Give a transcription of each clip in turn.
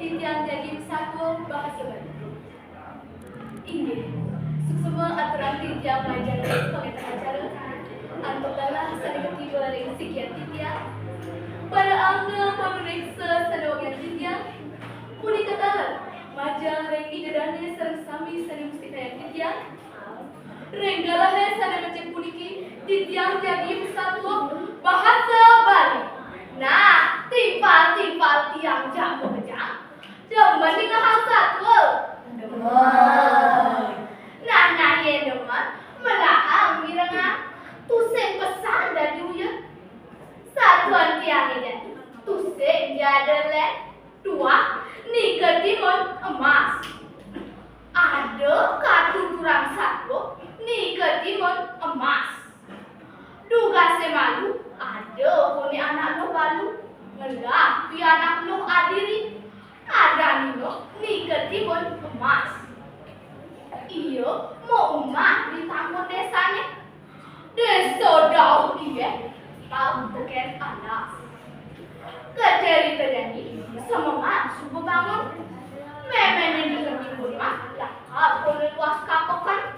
Titiang jadi satu bahasa baru. Inggih, semua aturan titiang pelajaran pengetan acara antara sana ketiga ring sekian titiang para angga pemeriksa sadawagan titiang muni katalan majang ring idadane sareng sami sana mustika titiang renggalahe sana ngecek puniki titiang jadi satu bahasa Bali. Nah, timpal tiang jamu kejang. Demen dengan hal satu. Demen. Nah, ye demen. Melahang miranga. Tuseng pesan dari uya. Satuan tiang ini. Tuseng jadele. Dua. Nika timun emas. Ada kartu kurang satu. Nika timun emas. Duga semalu. Ada puni anak lo balu. Ngelah pi anak lo adiri. Ada nino ni ketimun emas. Iyo mau umah di tamun desanya. Desa daun dia tahu teken anak. Kejari terjadi semangat subuh bangun. Memangnya di ketimun mah lakar boleh luas kapokan.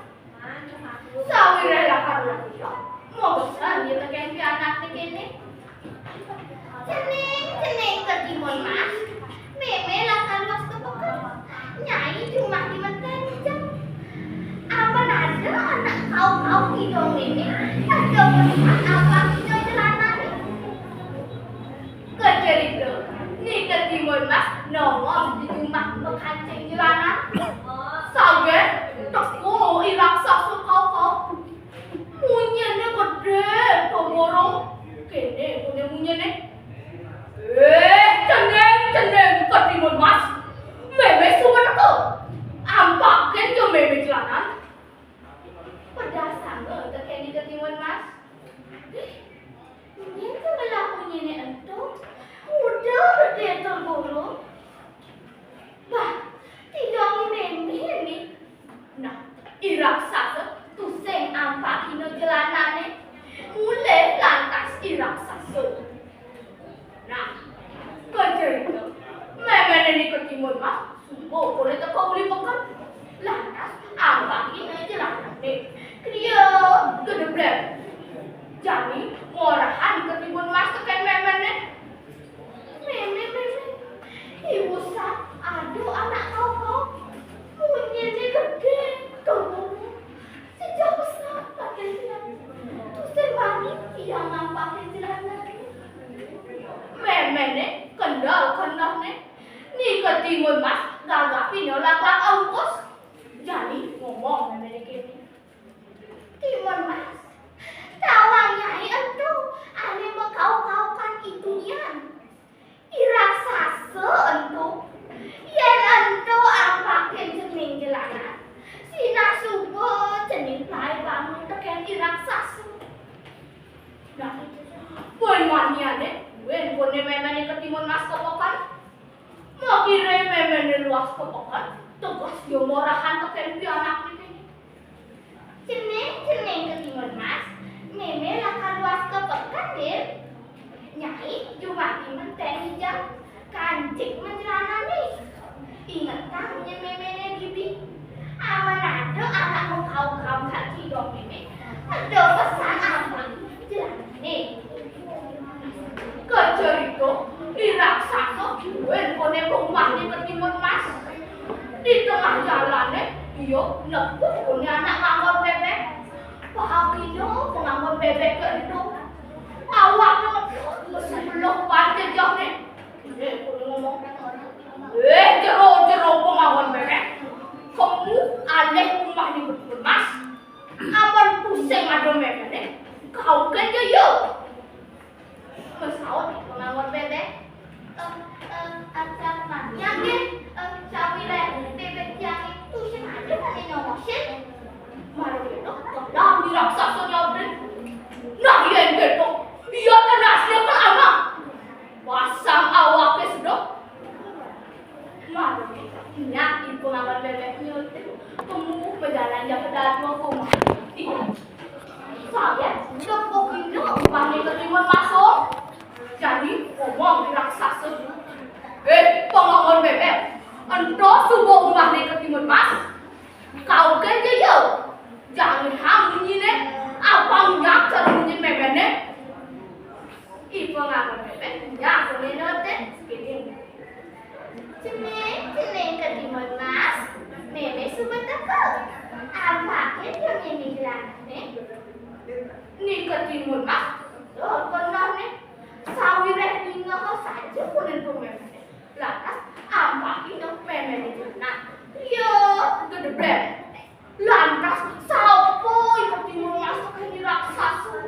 Sawi rela karena dia. Mau besar dia teken pi anak tekene. Ceneng ketimun mas. Meme lakan luas kapokan. Nyai cuma di mentenjang. Apa ada anak kau hidung ini? Ada apa hidung jalanan ini? Kecerita, ni ketimun mas nongol di rumah mekancing jalanan. Saget, teko irak sasu kau. Munyane gede, pemborong. Kene punya munyane. Ceneng ketimun mas. Meme suka teko. Ampaken jo meme jalanan. Pedasang lo teken di ketimun mas. Ini kebelah munyane entuk. Udah gede terburu. Bah, tidak meme ini. Nah, irak sasu. Tuseng ampak hino jelanane. Mulai lantas irak sasu. Nah, kecerita. Memang ini ketimun mas. Sumbo boleh teko uli pekan. Lantas ampak hino jelanane. Kriya gedeblek. Jadi, morahan ketimun mas teken memangnya. Meme. Ibu sak, aduh anak kau. Munyane gede. Tuh. Sejak besar pakai siang. Tuseng bani yang nampakin jalanan. Memene kendal ne. Ni ketimun mas gagapin yo lak-lak ongkos. Jadi ngomong memene kini. Timun mas. Tawang nyai entu ane mekau-kaukan itu yan. Irak sase entu. Yen entu ampakin jening jalanan. Sina subuh jening plai bangun teken irak sasu. Nah, poin maniane, wen pone memene ketimun mas kepokan. Mau kira memene luas kepokan, tugas yo morahan teken pi anak ini. Ceneng ketimun mas, meme lakan luas kepokan dir. Nyai cuma dimenten hijau, kancik menjelanani. Ingat tahunya memene gibi. Aman ada anak mau kau kaki dong ini. Ada pesan apa? Jelas nih. Kecerita irak sasu wen kone rumah di ketimun mas. Di tengah jalannya dia nepuk punya anak nganggur bebek. Pahaminya penganggur bebek ke itu. Awaknya sebelum panjang jauh nih. Dia kone ngomong. Jero penganggur bebek. Kamu alih rumah di ketimun mas. Aman pusing ada memene. Kau kan yo. Pesawat penganggur bebek. Acak yang deh. Sawi bebek yang itu sengaja kan ini ngomosin. Malu itu. Dah diraksasa nyobren. Nah yang gitu. Dia tenasnya ke anak. Pasang awaknya sudah. Malu itu. Ingat ibu penganggur bebeknya itu. Kamu berjalan jam pedal dua rumah. Saya kepokinnya panggil ketimun masuk. Jadi ngomong di raksasa. Penganggur bebek Ento subuh umah ni ke Timur Mas. Kau kan je yo. Jangan ham bunyi ne. Apa nyak cara bunyi memene. Ibu ngapa bebe? Nyak bunyi note. Kirim. Ceneng ke Timur Mas. Meme subuh takut. Apa kan dia meme gelan ne? Ni ke Timur Mas. Oh, pernah ne. Sawi reh tinggal kau saja pun itu memene. Lantas apa ini memene gelan? Yo, gede brem. Lantas sapo ikut Timur Mas ke raksasa.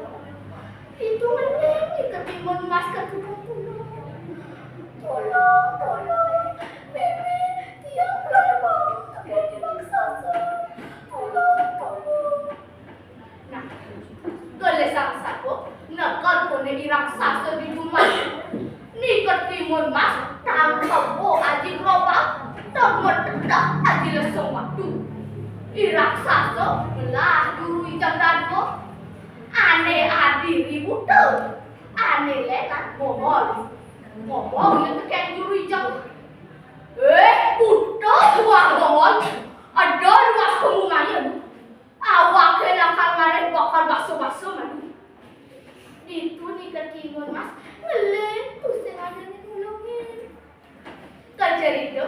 Itu meneng ikut Timur Mas ke Tolong. Meme tiang berbang ke raksasa. Tolong. Nah, kalau sang sapo nakal kone di raksasa di rumah. Ni ke Timur Mas tangkap bo aji gerobak. Tak aji lesung waktu. Raksasa belah dulu ijang dado. Ane adi ribu tu. Ane lekat momol. Momol yang tekan dulu ijang. Buta buah momol. Ada luas kemungayan. Awak kelakar marah bakal bakso-bakso madu. Itu ni ke Timur Mas. Ngeleng tu sengaja ni nolongin. Kajar itu.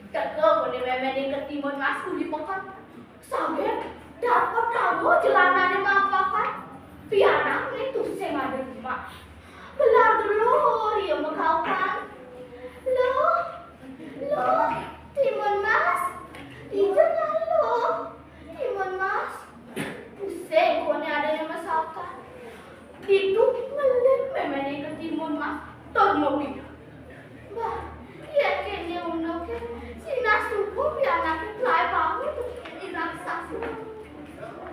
Teka boleh memang ke Timur Mas uli pekan. Sampai dapat kamu jalanan mampakan. Pianak ni tu sengaja rumah. Belar dulu dia mengkaukan. Loh, Timur Mas. Di jangan loh, Timur Mas. Pusing kau ni ada yang masakan. Itu melek memang ke Timur Mas. Termobil. Bah, dia kena undang ke. Sina subuh pianak kelai bangun tu.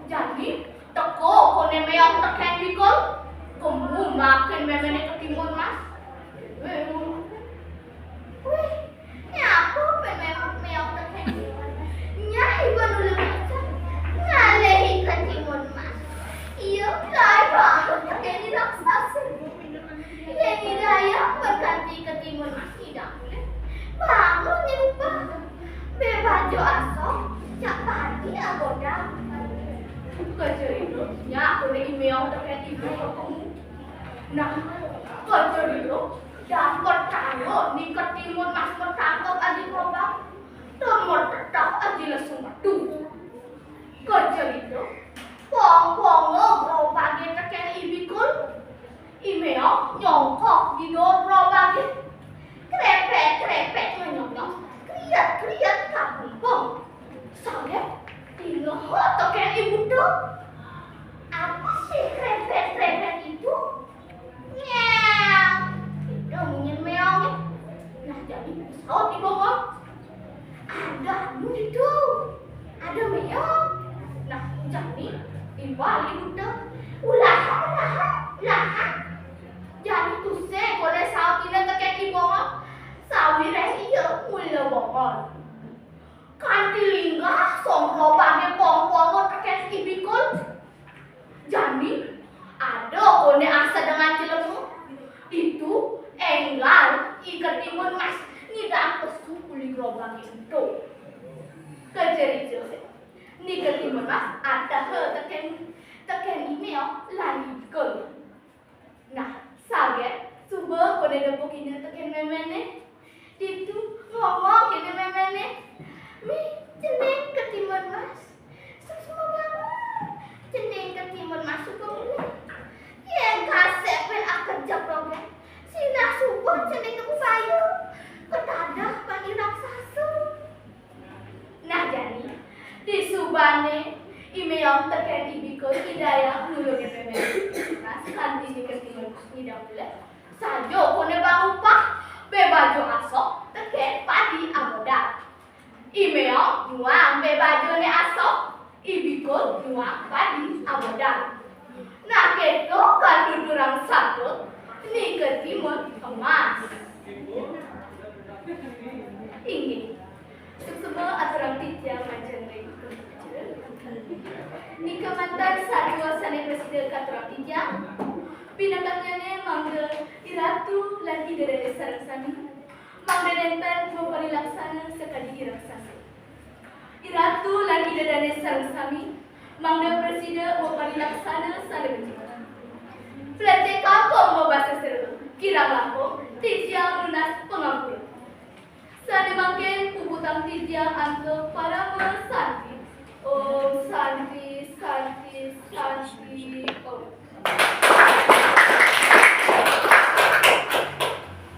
Jadi, teko kone meyang teken bikol. Kamu makan memene ke Timur Mas. Weh, nyapa meyang teken bikol. Nyai baru lepas. Ngalehi ke Timur Mas. Iya, lai bangun teken di raksasa. Ini raya berganti ke Timur Mas. Tidak boleh. Bangun ni lupa. Bebaju asok. Cak pagi agoda. Kerja itu, ya boleh email terkait ibu kamu. Nah, kerja itu dapat tahu ni ke Timur Mas bertangkap aji gerobak. Temur tetap aji lesung batu. Kerja itu, pong gerobak terkait ibikul. Email nyongkok di dor gerobak. Krepet menyonyong. Kriat kampung. Saya tinggal token ibu tu. Apa sih krepet itu? Nyam. Itu mungkin meong. Nah jadi pesawat di bawah. Ada itu. Ada meong. Nah jadi ibal ibu tu. Ulah. Jadi tu saya boleh sawat tidak token ibu bawah. Sawi rehia mula bawah. Kanti lingga songro bagi pong-pong terkait ibikul. Jadi ada kone asa dengan jelemu. Itu enggal ikat Timur Mas. Nida kesu kuli gerobak itu. Kejari jose. Nika Timur Mas ada teken email lagi kul. Nah, saya coba kone dapuk ini teken memene. Itu ngomong kene memene. Mi, ceneng ke Timur Mas. Semua bangun. Ceneng ke Timur Mas suka mulai. Yang kasih pen akan jawab. Sina subuh ceneng ke saya. Ketadah panggil raksasa. Nah jadi di Subane email terkait ibiko hidayah nulungnya memang. Mas nanti di ke Timur Mas tidak boleh. Sajo kone bangupah. Bebaju asok terkait padi agoda. Email nuang bebaju ni asok. Ibikul nuang padi agoda. Nah keto kan dudurang satu. Ni ke Timur Emas. Ini semua aturan tijang macam ni. Ni kemantan satu asane presiden katuran tijang. Pinangkatnya manggil iratu lagi dari sarang sami. Mangga denten memberi laksana sekali atu lan idadane sareng sami mangda presida mopari laksana sada becik. Pelate kakong mau bahasa seru kirang lapong tijang lunas pengampun. Sada mangken puputang tijang anto para santi. Om santi